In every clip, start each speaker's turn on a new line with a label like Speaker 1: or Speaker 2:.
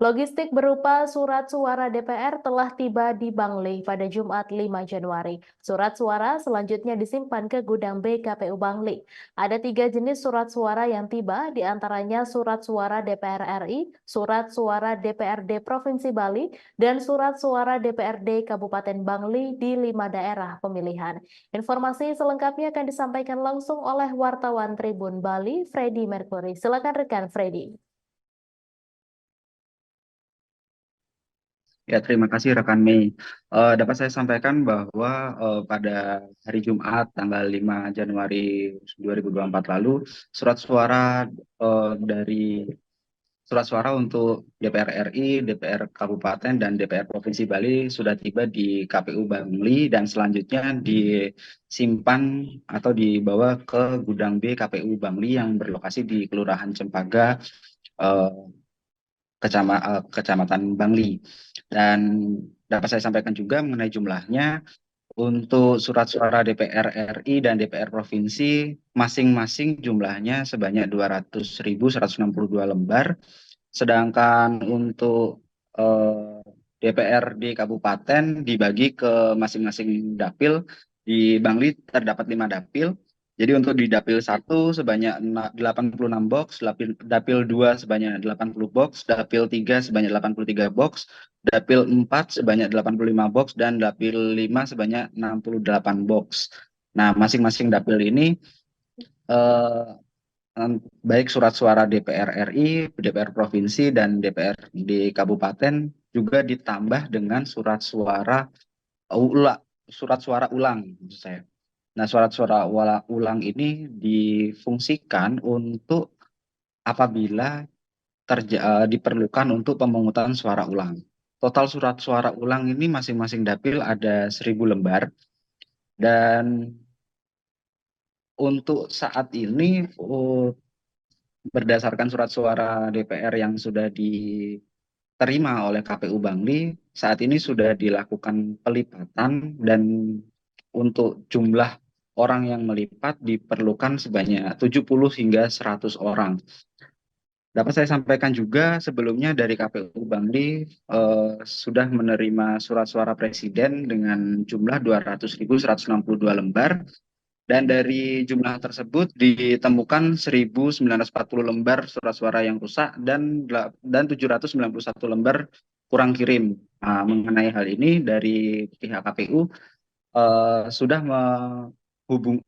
Speaker 1: Logistik berupa surat suara DPR telah tiba di Bangli pada Jumat 5 Januari. Surat suara selanjutnya disimpan ke gudang BKPU Bangli. Ada 3 jenis surat suara yang tiba, diantaranya surat suara DPR RI, surat suara DPRD Provinsi Bali, dan surat suara DPRD Kabupaten Bangli di 5 daerah pemilihan. Informasi selengkapnya akan disampaikan langsung oleh wartawan Tribun Bali, Freddy Mercury. Silakan rekan Freddy.
Speaker 2: Ya, terima kasih rekan Mei. Dapat saya sampaikan bahwa pada hari Jumat tanggal 5 Januari 2024 lalu, surat suara dari surat suara untuk DPR RI, DPR Kabupaten, dan DPR Provinsi Bali sudah tiba di KPU Bangli dan selanjutnya disimpan atau dibawa ke gudang B KPU Bangli yang berlokasi di Kelurahan Cempaka, eh, Kecamatan Bangli. Dan dapat saya sampaikan juga mengenai jumlahnya, untuk surat suara DPR RI dan DPR Provinsi masing-masing jumlahnya sebanyak 200.162 lembar, sedangkan untuk DPR di Kabupaten dibagi ke masing-masing dapil. Di Bangli terdapat 5 dapil. Jadi untuk di dapil 1 sebanyak 86 box, dapil 2 sebanyak 80 box, dapil 3 sebanyak 83 box, dapil 4 sebanyak 85 box, dan dapil 5 sebanyak 68 box. Nah, masing-masing dapil ini eh, baik surat suara DPR RI, DPR Provinsi, dan DPR di Kabupaten juga ditambah dengan surat suara ulang, maksud saya. Nah, surat suara ulang ini difungsikan untuk apabila diperlukan untuk pemungutan suara ulang. Total surat suara ulang ini masing-masing dapil ada 1.000 lembar, dan untuk saat ini berdasarkan surat suara DPR yang sudah diterima oleh KPU Bangli, saat ini sudah dilakukan pelipatan, dan untuk jumlah orang yang melipat diperlukan sebanyak 70 hingga 100 orang. Dapat saya sampaikan juga sebelumnya dari KPU Bangli sudah menerima surat suara presiden dengan jumlah 200.162 lembar, dan dari jumlah tersebut ditemukan 1.940 lembar surat suara yang rusak dan 791 lembar kurang kirim. Nah, mengenai hal ini dari pihak KPU sudah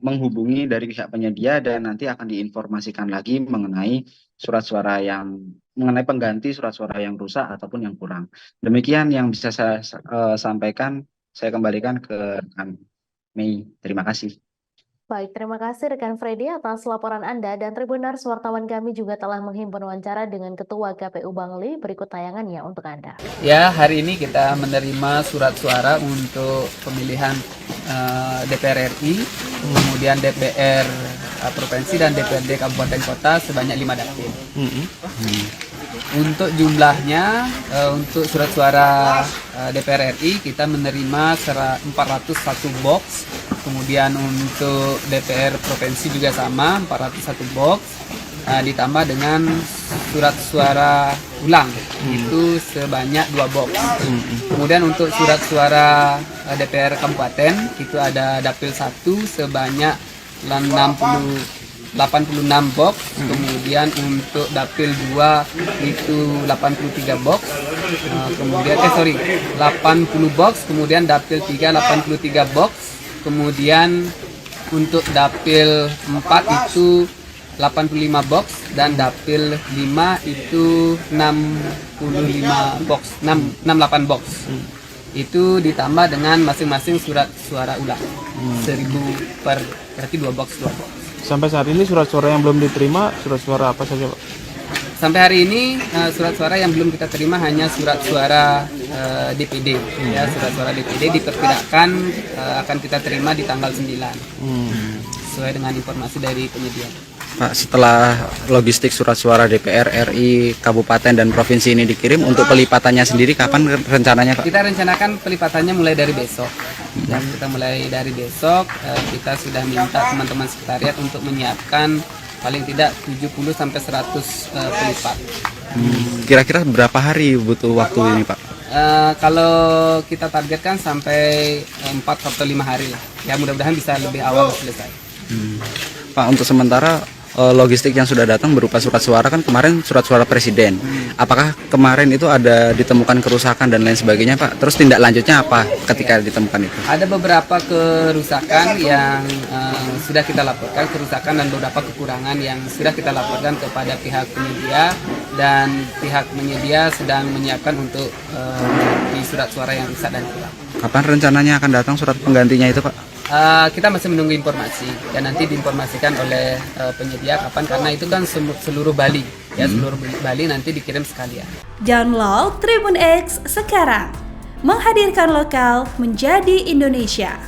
Speaker 2: menghubungi dari pihak penyedia, dan nanti akan diinformasikan lagi mengenai surat suara yang mengenai pengganti surat suara yang rusak ataupun yang kurang. Demikian yang bisa saya sampaikan. Saya kembalikan ke rekan Mei. Terima kasih.
Speaker 1: Baik, terima kasih rekan Freddy atas laporan Anda, dan Tribuners wartawan kami juga telah menghimpun wawancara dengan Ketua KPU Bangli. Berikut tayangannya untuk Anda.
Speaker 3: Ya, hari ini kita menerima surat suara untuk pemilihan DPR RI, kemudian DPR Provinsi dan DPRD Kabupaten Kota sebanyak 5 dapil. Untuk jumlahnya, untuk surat suara DPR RI kita menerima 401 box. Kemudian untuk DPR Provinsi juga sama, 401 box. Ditambah dengan surat suara ulang itu sebanyak 2 box. Kemudian untuk surat suara DPR Kabupaten itu ada dapil 1 sebanyak 86 box. Kemudian untuk dapil 2 itu 83 box. Kemudian 80 box. Kemudian dapil 3 83 box. Kemudian untuk dapil 4 itu 85 box, dan dapil 5 itu 65 box, 68 box. Itu ditambah dengan masing-masing surat suara ulang. 1.000 per, berarti 2 box.
Speaker 4: Sampai saat ini surat suara yang belum diterima, surat suara apa saja, Pak?
Speaker 3: Sampai hari ini surat suara yang belum kita terima hanya surat suara DPD. Ya, surat suara DPD diperkirakan akan kita terima di tanggal 9. Sesuai dengan informasi dari penyedia.
Speaker 5: Pak, setelah logistik surat suara DPR RI, Kabupaten, dan Provinsi ini dikirim, untuk pelipatannya sendiri kapan rencananya, Pak?
Speaker 3: Kita rencanakan pelipatannya mulai dari besok. Ya, kita mulai dari besok. Kita sudah minta teman-teman sekretariat untuk menyiapkan paling tidak 70 sampai 100 pelipat.
Speaker 5: Kira-kira berapa hari butuh waktu ini Pak?
Speaker 3: Kalau kita targetkan sampai 4 atau 5 hari lah. Ya mudah-mudahan bisa lebih awal selesai.
Speaker 5: Pak, untuk sementara logistik yang sudah datang berupa surat suara, kan kemarin surat suara presiden. Apakah kemarin itu ada ditemukan kerusakan dan lain sebagainya Pak? Terus tindak lanjutnya apa ketika ditemukan itu?
Speaker 3: Ada beberapa kerusakan yang sudah kita laporkan, kerusakan dan beberapa kekurangan yang sudah kita laporkan kepada pihak penyedia, dan pihak penyedia sedang menyiapkan untuk di surat suara yang rusak dan kurang.
Speaker 5: Kapan rencananya akan datang surat penggantinya itu Pak?
Speaker 3: Kita masih menunggu informasi dan nanti diinformasikan oleh penyedia kapan, karena itu kan seluruh Bali ya, seluruh Bali nanti dikirim sekalian.
Speaker 6: Download Tribun X sekarang, menghadirkan lokal menjadi Indonesia.